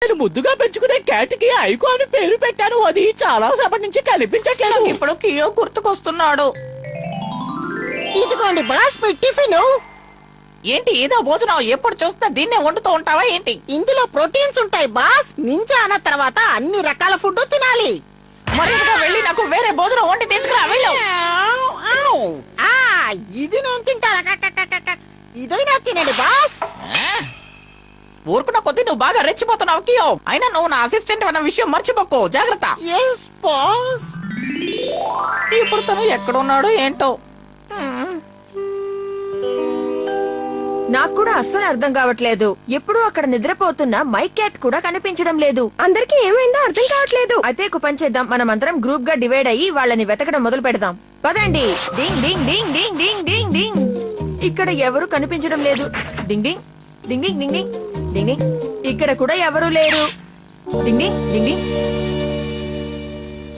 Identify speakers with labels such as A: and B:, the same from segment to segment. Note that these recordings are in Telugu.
A: నేను ముద్దుగా పెంచుకునే క్యాట్ కి ఐకో అని పేరు పెట్టాను. అది చాలా సేపటి నుంచి కనిపించట్లేదు.
B: ఇప్పుడు కియో గుర్తుకొస్తున్నాడు.
C: ఇదిగోండి బాస్ మీ టిఫిన్.
B: ఏంటి ఏదో భోజనం? ఎప్పుడు చూస్తే దీన్నే వండుతూ ఉంటావా ఏంటి?
C: ఇందులో ప్రోటీన్స్ ఉంటాయి బాస్. నింజా అన్న తర్వాత అన్ని రకాల ఫుడ్ తినాలి.
B: మరింతగా వెళ్ళి నాకు వేరే భోజనం వండి తీసుకురా వెళ్ళు.
C: ఆ, ఇది నేను తింటాను. ఇదైనా తినండి బాస్.
B: ఊరుకున్న కొద్దీ నువ్వు బాగా రెచ్చిపోతున్నావు కియో. అయినా నువ్వు నా అసిస్టెంట్ అన్న విషయం మర్చిపోకు. జాగ్రత్త.
C: Yes boss.
B: ఇప్పుడు తను ఎక్కడున్నాడో ఏంటో.
D: నాకు కూడా అస్సలు అర్థం కావట్లేదు. ఎప్పుడు అక్కడ నిద్రపోతున్న మై క్యాట్ కూడా కనిపించడం లేదు. అందరికి ఏమైందో అర్థం కావట్లేదు. అయితే ఒక పని చేద్దాం, మనం అందరం గ్రూప్ గా డివైడ్ అయ్యి వాళ్ళని వెతకడం మొదలు పెడదాం. పదండి. డింగ్ డింగ్ డింగ్ డింగ్ డింగ్ డింగ్ డింగ్. ఇక్కడ ఎవరు కనిపించడం లేదు. డింగ్ డింగ్ డింగ్ డింగ్ డింగ్ డింగ్ డింగ్ డింగ్. ఇక్కడ కూడా ఎవరు లేరు. డింగ్ డింగ్ డింగ్ డింగ్.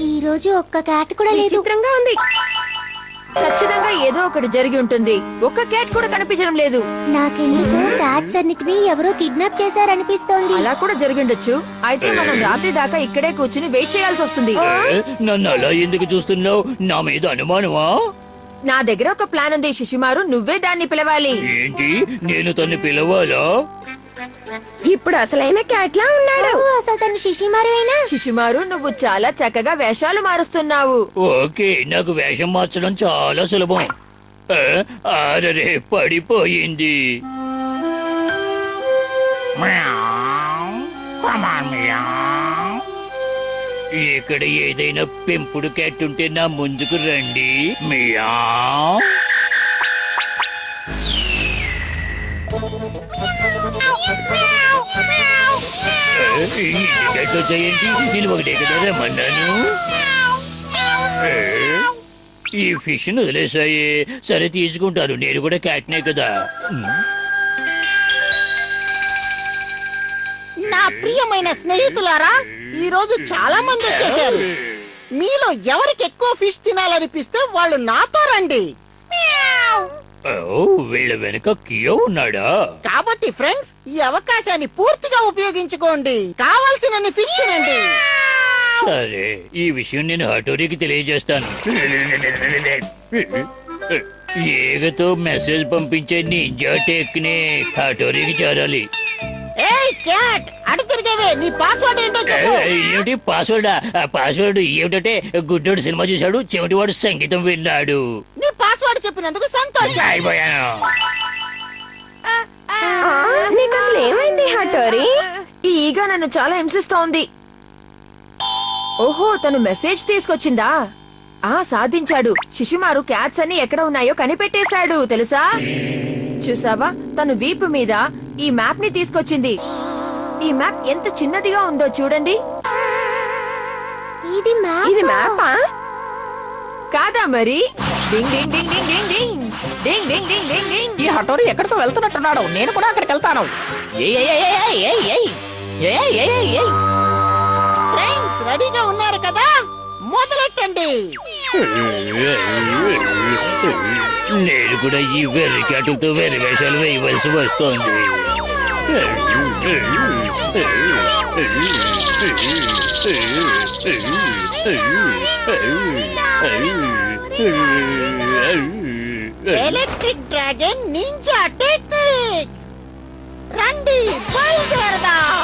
E: ఈ రోజు ఒక్క క్యాట్ కూడా లేదు.
D: చిత్రంగా ఉంది. ఖచ్చితంగా ఏదో ఒకటి జరిగి ఉంటుంది. ఒక్క క్యాట్ కూడా కనిపించడం లేదు.
E: నాకెందుకు క్యాట్స్ అన్నిటినీ ఎవరో కిడ్నాప్ చేశారనిపిస్తోంది.
D: అలా కూడా జరిగిండొచ్చు. అయితే మనం రాత్రి దాకా ఇక్కడే కూర్చుని వెయిట్ చేయాల్సి వస్తుంది.
A: నన్ను అలా ఎందుకు చూస్తున్నావు? నా మీద అనుమానమా?
D: నా దగ్గర ఒక ప్లాన్ ఉంది శిశుమారు, నువ్వే దాన్ని పిలవాలి.
A: ఏంటి, నేను తన్ని పిలవాలా?
D: ఇప్పుడు అసలైన క్యాట్ లా ఉన్నాడు.
E: ఓ, అసలు తను శిశిమారువేనా?
D: శిశుమారు, నువ్వు చాలా చక్కగా వేషాలు మారుస్తున్నావు.
A: ఓకే, నాకు వేషం మార్చడం చాలా సులభం. అరే పడిపోయింది. ఇక్కడ ఏదైనా పెంపుడు క్యాట్ ఉంటే నా ముందుకు రండి. మియావ్. చేయండి, నేను ఒకటే కదా రమ్మన్నాను. ఈ ఫిష్ వదిలేసాయి. సరే తీసుకుంటాను, నేను కూడా క్యాట్నే కదా.
C: నా ప్రియమైన స్నేహితులారా, ఈ రోజు చాలా మంది వచ్చేసారు. మీలో ఎవరికి ఎక్కువ ఫిష్ తినాలనిపిస్తే వాళ్ళు నాతో రండి.
A: వీళ్ళ వెనక కియో ఉన్నాడా?
C: కాబట్టి ఫ్రెండ్స్, ఈ అవకాశాన్ని పూర్తిగా ఉపయోగించుకోండి. కావాల్సినన్ని ఫిష్ తినండి.
A: సరే, ఈ విషయం నేను హటోరికి తెలియజేస్తాను. ఏగతో మెసేజ్ పంపించే నింజా టెక్నిక్ హటోరికి చేరాలి.
C: ఏయ్ క్యాట్, అటు తిరిగేవే, నీ పాస్వర్డ్ ఏంటో చెప్పు.
A: ఏమిటి పాస్వర్డా? పాస్వర్డ్ ఏమిటంటే గుడ్డోడు సినిమా చూశాడు, చెవిటివాడు సంగీతం విన్నాడు.
C: నీ పాస్వర్డ్ చెప్పినందుకు సంతోషం.
A: అయిపోయాను.
D: నీకు అసలు ఏమైంది హటోరి? ఈ ఈగ నన్ను చాలా హింసిస్తోంది. ఓహో, తను మెసేజ్ తీసుకొచ్చిందా? సాధించాడు. శిశుమారు క్యాట్స్ అన్ని ఎక్కడ ఉన్నాయో కనిపెట్టేశాడు తెలుసా? చూసావా, తను వీపు మీద ఈ మ్యాప్ ని తీసుకొచ్చింది. ఈ మ్యాప్ ఎంత చిన్నదిగా ఉందో చూడండి.
E: ఇది
D: మ్యాపా కాదా మరి? డింగ్ డింగ్ డింగ్ డింగ్ డింగ్ డింగ్ డింగ్ డింగ్ డింగ్ డింగ్ డింగ్.
B: ఈ హటోరి ఎక్కడికో వెళ్తున్నట్టున్నాడు. నేను కూడా అక్కడికి వెళ్తాను.
C: ఫ్రెండ్స్ రెడీగా ఉన్నారు కదా? మొదలెట్టండి.
A: నేను కూడా ఈ వెర్రి క్యాటులతో వెర్రి వేషాలు వేయవలసి వస్తోంది.
C: Electric dragon ninja technique. రండి, బయలుదేరదాం.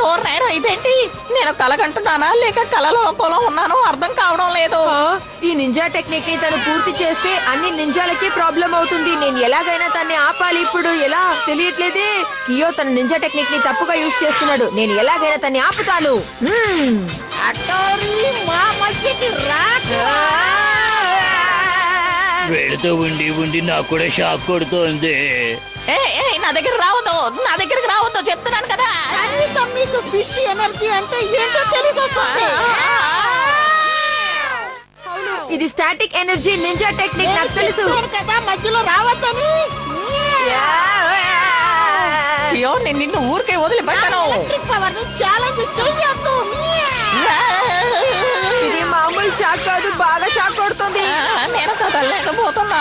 B: ఓ రైడో, ఇదేంటి? నేను కలగంటున్నానా లేక కలలో లోకంలో ఉన్నానో అర్థం కావడం లేదు.
D: ఈ నింజా టెక్నిక్ ని తను పూర్తి చేస్తే అన్ని నింజాలకి ప్రాబ్లం అవుతుంది. నేను ఎలాగైనా తన్ని ఆపాలి. ఇప్పుడు ఎలా తెలియట్లేదే. కియో తన నింజా టెక్నిక్ ని తప్పుగా యూజ్ చేస్తున్నాడు. నేను ఎలాగైనా తన్ని ఆపుతాను.
C: హటోరి, మా మధ్యకి రాకు.
A: వీళ్ళతో ఉండి ఉండి నాకు కూడా షాక్ కొడుతోంది.
B: నా దగ్గర రావద్దు, నా దగ్గరికి రావద్దు చెప్తున్నాను కదా.
C: కనీసం మీకు ఫిష్ ఎనర్జీ అంటే ఏంటో తెలిసి వస్తుంది.
D: ఇది స్టాటిక్ ఎనర్జీ నింజా టెక్నిక్, నాకు తెలుసు
C: కదా మధ్యలో రావద్దని.
B: అయ్యో, నేను నిన్ను ఊరికే వదిలిపెట్టాను.
C: ఎలక్ట్రిక్ పవర్ ని ఛాలెంజ్ చెయ్యొద్దు.
D: ఇది మామూలు షాక్ కాదు, బాగా షాక్ కొడుతుంది.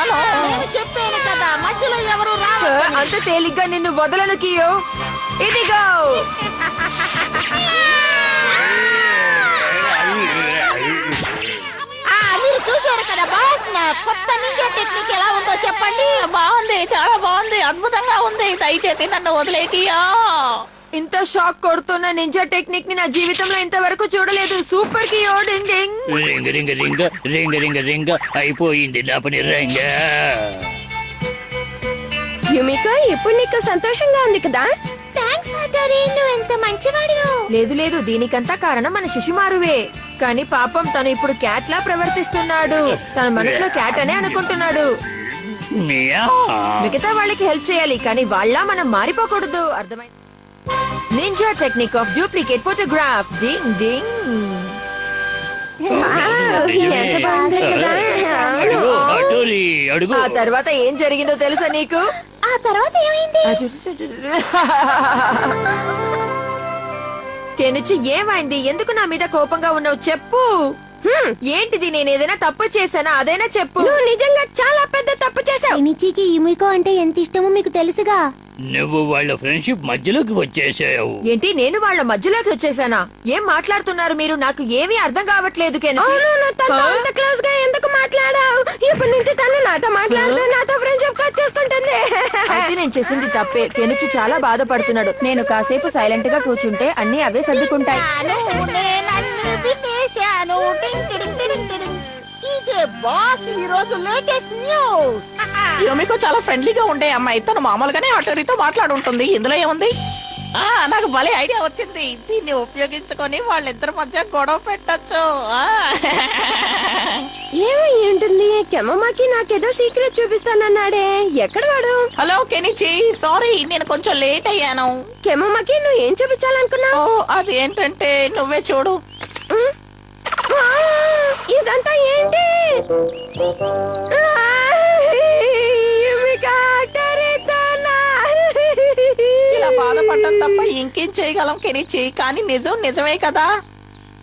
B: అనుకుంటున్నాను.
C: నేను చెప్పాను కదా మధ్యలో ఎవరు
D: ఆ,
C: రావద్దని.
D: అంత తేలిగ్గా నిన్ను వదలను కియో. ఇదిగో
C: మీరు చూసారు కదా బాస్, నా కొత్త నింజా టెక్నిక్ ఎలా ఉందో చెప్పండి.
B: బాగుంది, చాలా బాగుంది, అద్భుతంగా ఉంది. దయచేసి నన్ను వదిలేకియా.
D: ఇంత షాక్ కొడుతున్న నింజా టెక్నిక్ ని నా జీవితంలో ఇంతవరకు చూడలేదు. సూపర్ కియో. డింగ్ డింగ్.
A: రింగ రింగ రింగ రింగ రింగ రింగ అయిపోయింది నా పని రింగ.
D: యుమికా, ఇప్పుడు నీకు సంతోషంగా ఉంది కదా?
E: థ్యాంక్స్ హటోరి, నువ్వు ఎంత మంచివాడివో.
D: లేదు లేదు, దీనికంతా కారణం మన శిశుమారువే. కానీ పాపం తను ఇప్పుడు క్యాట్ లా ప్రవర్తిస్తున్నాడు. తన మనసులో క్యాట్ అనే అనుకుంటున్నాడు.
A: మియావ్.
D: మిగతా వాళ్ళకి హెల్ప్ చేయాలి, కానీ వాళ్ళ మనం మారిపోకూడదు. అర్థమైంది? Ninja technique of duplicate photograph. Ding ding. ఎంత బాగుంది కదా?
A: అడుగు హటోరి, అడుగు.
D: ఆ తర్వాత ఏం జరిగిందో తెలుసా నీకు?
E: ఆ తర్వాత ఏమైంది?
D: కెనిచి, ఏమైంది? ఎందుకు నా మీద కోపంగా ఉన్నావు? చెప్పు. ఏంటిది? నేను ఏదైనా తప్పు చేశానా? అదైనా చెప్పు. నువ్వు నిజంగా చాలా పెద్ద తప్పు చేశావు.
E: కెనిచికి యుమికో అంటే ఎంత ఇష్టమో మీకు తెలుసుగా.
A: నువ్వు వాళ్ళ ఫ్రెండ్షిప్ మధ్యలోకి వచ్చేసావు.
D: ఏంటి, నేను వాళ్ళ మధ్యలోకి వచ్చేసానా? ఏం మాట్లాడుతున్నారు మీరు? నాకు ఏమీ అర్థం కావట్లేదు. క్లోజ్ గా ఎందుకు మాట్లాడావు? ఇప్పటి నుంచి తను నాతో మాట్లాడుతూ నాతో ఫ్రెండ్షిప్ కట్ చేసుకుంటుంది. అయితే నేను చేసింది తప్పే. కెనిచి చాలా బాధపడుతున్నాడు. నేను కాసేపు సైలెంట్ గా కూర్చుంటే అన్ని అవే సర్దుకుంటాయి.
C: నేనన్నీ వినేశాను. టింగ్ టిడింగ్ టిడింగ్ టిడింగ్. ఇదే బాస్ ఈ రోజు లేటెస్ట్ న్యూస్.
B: యోమికో చాలా ఫ్రెండ్లీగా ఉండే అమ్మాయి. తను మామూలుగానే హటోరితో మాట్లాడుంటుంది. ఇందులో ఏముంది? నాకు భలే ఐడియా వచ్చింది. దీన్ని ఉపయోగించుకొని వాళ్ళిద్దరి మధ్య గొడవ పెట్టచ్చు.
D: ఏమై ఉంటుంది? కెమ్మమ్మకి నాకేదో సీక్రెట్ చూపిస్తానన్నాడే. ఎక్కడ వాడు?
B: హలో కెనిచి, సారీ నేను కొంచెం లేట్ అయ్యాను.
D: కెమ్మమ్మకి నువ్వు ఏం చూపించాలనుకున్నావు?
B: ఓ, అదేంటంటే నువ్వే చూడు.
D: ఇదంతా ఏంటి?
B: ఇలా బాధపడటం తప్ప ఇంకేం చేయగలం కెనిచి. కానీ నిజం నిజమే కదా.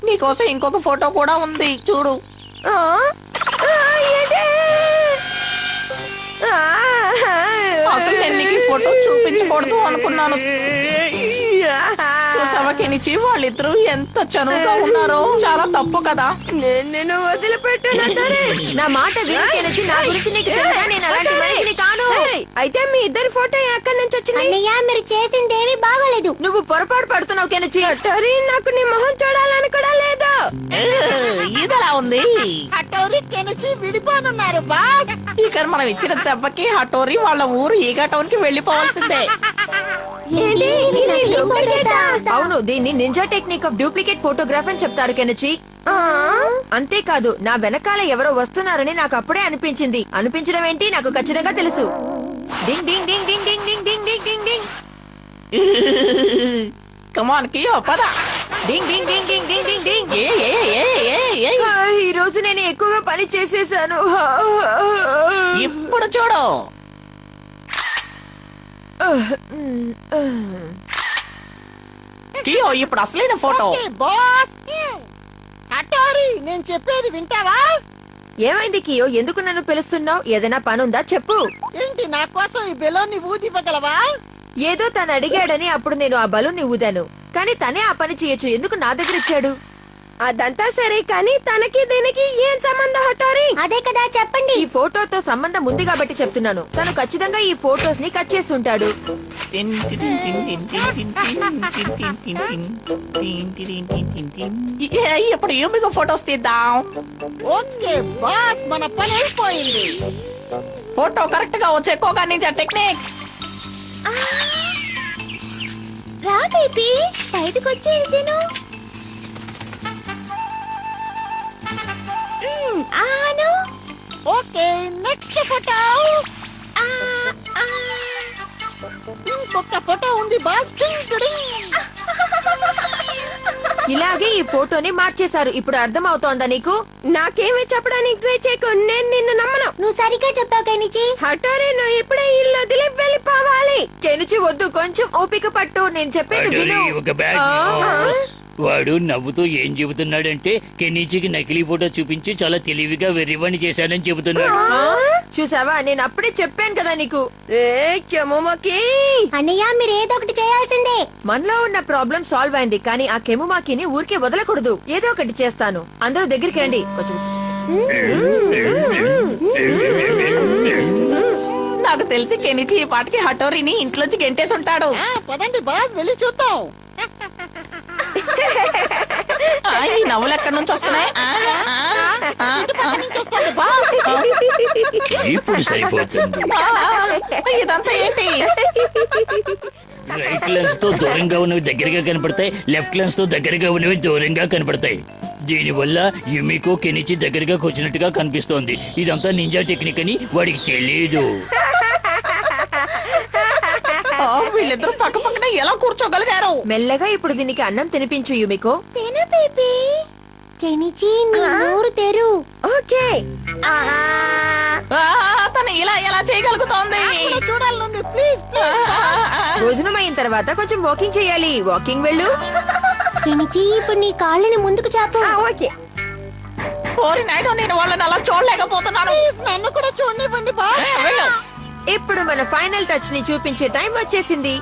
B: నీకోసం ఇంకొక ఫోటో కూడా ఉంది, చూడు. అసలు నేను నీకు ఈ ఫోటో చూపించకూడదు అనుకున్నాను. చూసావా కెనిచి, వాళ్ళిద్దరూ ఎంత చనువుగా ఉన్నారో. చాలా తప్పు కదా.
D: నేను వదిలిపెట్టాను. నా మాట విని కెనిచి, నా గురించి నీకు తెలుసా? నేను అలాంటి మనిషిని కాను. అయితే మీ ఇద్దరి ఫోటో ఎక్కడి నుంచి వచ్చింది?
E: అన్నయ్య, మీరు చేసిందేమీ బాగోలేదు.
D: నువ్వు పొరపాటు పడుతున్నావు కెనిచి. నాకు నీ మొహం చూడాలని కూడా లేదు.
B: ఇదలా ఉంది.
C: హటోరి కెనిచి విడిపోనున్నారు బాస్.
B: ఇక మనం ఇచ్చిన దెబ్బకి హటోరి వాళ్ళ ఊరు ఈగా టౌన్ కి వెళ్ళిపోవాల్సిందే.
E: ఏంటి? ఇది నకిలీ ఫోటోసా?
D: అవును, దీన్ని ninja technique of duplicate photograph అని చెప్తారు కెనిచి. అంతేకాదు, నా వెనకాల ఎవరో వస్తున్నారని నాకు అప్పుడే అనిపించింది. అనిపించడం ఏంటి? నాకు ఖచ్చితంగా తెలుసు. డింగ్ డింగ్ డింగ్ డింగ్ డింగ్ డింగ్ డింగ్ డింగ్ డింగ్ డింగ్.
B: కమాన్ కియో, పద.
D: డింగ్ డింగ్ డింగ్ డింగ్ డింగ్ డింగ్ డింగ్.
B: ఏ ఏ ఏ ఏ ఏ.
D: ఈ రోజు నేను ఎక్కువగా పని చేసేసాను.
B: ఇప్పుడు చూడు. కియో, ఇప్పుడు అసలైన ఫోటో.
C: Okay boss. హటోరి, నేను చెప్పేది వింటావా?
D: ఏమైంది కియో? ఎందుకు నన్ను పిలుస్తున్నావు? ఏదైనా పనుందా? చెప్పు.
C: ఏంటి, నా కోసం ఈ బెలూన్ని ఊదివ్వగలవా?
D: ఏదో తను అడిగాడని అప్పుడు నేను ఆ బలూన్ని ఊదాను. కానీ తనే ఆ పని చేయొచ్చు. ఎందుకు నా దగ్గర ఇచ్చాడు? అదంతా సరే, కానీ తనకి దీనికి ఏం సంబంధం హటోరి?
E: అదే కదా, చెప్పండి.
D: ఈ ఫోటోతో సంబంధం ఉంది కాబట్టి చెప్తున్నాను. తను ఖచ్చితంగా ఈ ఫోటోస్ ని కట్ చేసి ఉంటాడు.
B: ఇప్పుడు యూమికో ఫోటోస్ తీద్దాం.
C: ఓకే బాస్, మన పని అయిపోయింది.
B: ఫోటో కరెక్ట్ గా వచ్చే కోగా నింజా టెక్నిక్.
E: రా బేబీ, బయటకు వచ్చి తిను. ఆను.
C: Okay, next photo. ఇంకొక ఫోటో ఉంది బాస్. టింగ్ టిడింగ్.
D: ఇలాగే ఈ ఫోటోని మార్చేశారు. ఇప్పుడు అర్థం అవుతోందా నీకు? నాకేమీ చెప్పడానికి ట్రై చేయకు. నేను నిన్ను నమ్మను.
E: నువ్వు సరిగ్గా చెప్పావు కెనిచి.
D: హటోరి, నువ్వు ఇప్పుడే ఇల్లు వదిలి వెళ్ళిపోవాలి. కెనిచి వద్దు, కొంచెం ఓపిక పట్టు. నేను చెప్పేది
A: హటోరి,
D: విను.
A: ఒక బ్యాడ్ న్యూస్. వాడు నవ్వుతూ ఏం చెబుతున్నాడంటే కెనీచికి నకిలీ ఫోటో చూపించి చాలా తెలివిగా వెర్రివని చేశానని చెబుతున్నాడు.
D: చూసావా, నేను అప్పుడే చెప్పాను కదా నీకు. రే కెమోమాకి,
E: అన్నయ్య మీరు ఏదో ఒకటి చేయాల్సిందే.
D: మనలో ఉన్న ప్రాబ్లం సాల్వ్ అయింది, కానీ ఆ కెమోమాకిని ఊరికే వదలకూడదు. ఏదో ఒకటి చేస్తాను. అందరూ దగ్గరికి రండి.
B: నాకు తెలిసి కెనిచి ఈ పాటికి హటోరిని ఇంట్లోంచి గెంటేసి ఉంటాడు.
C: పదండి బాస్, వెళ్ళి చూద్దాం.
B: ఈ నవ్వులు ఎక్కడి నుంచి వస్తున్నాయి?
C: ఇటు పక్క నుంచి వస్తుంది బాస్.
A: ఇప్పుడు సరిపోతుంది.
B: ఇదంతా ఏంటి?
A: రైట్ లెన్స్ తో దూరంగా ఉన్నవి దగ్గరగా కనపడతాయి, లెఫ్ట్ లెన్స్ తో దగ్గరగా ఉన్నవి దూరంగా కనపడతాయి. దీనివల్ల యుమికో కెనిచి దగ్గరగా కూర్చున్నట్టుగా కనిపిస్తోంది. ఇదంతా నింజా టెక్నిక్ అని వాడికి తెలియదు.
B: వీళ్ళిద్దరూ పక్క పక్కన ఎలా కూర్చోగలిగారు?
D: మెల్లగా ఇప్పుడు దీనికి అన్నం తినిపించు యుమికో.
E: తిను బేబీ. కెనిచి నీ నోరు తెరు.
D: ఓకే.
B: తను ఇలా ఎలా చేయగలుగుతోంది?
C: ఇలా చూడాలనుంది, ప్లీజ్
D: భోజనం అయిన తర్వాత కొంచెం వాకింగ్ చేయాలి. వాకింగ్ వెళ్ళు.
E: కెనిచి ఇప్పుడు నీ కాళ్ళని ముందుకు చాపు.
D: ఓకే.
B: ఓరి నాయుడు, నేను వాళ్ళని అలా చూడలేకపోతున్నాను.
C: ప్లీజ్ నన్ను కూడా చూడనివ్వండి బాస్.
B: వెళ్ళు.
D: ఇప్పుడు మన ఫైనల్ టచ్ ని చూపించే టైం వచ్చేసింది.